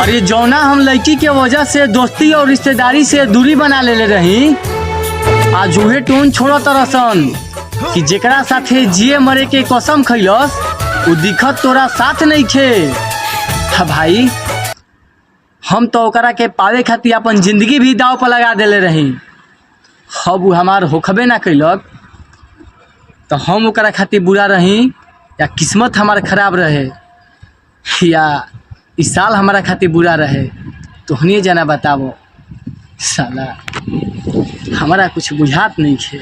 अरे जौना हम लड़की के वजह से दोस्ती और रिश्तेदारी से दूरी बना ले रही, आज उहे टोन छोड़ तरसन कि जेकरा साथे जिए मरे के कसम खैलस उ दिखत तोरा साथ नहीं खे। हाँ भाई, हम तो ओकरा के पावे खातिर अपन जिंदगी भी दाव पर लगा देले रही। अब वो हमार होखबे ना कैलक तो हम ओकरा खातिर बुरा रही या किस्मत हमार खराब रहे या इस साल हमारा खातिर बुरा रहे, तुहनी जाना बतावो। साला हमारा कुछ बुझात नहीं खे।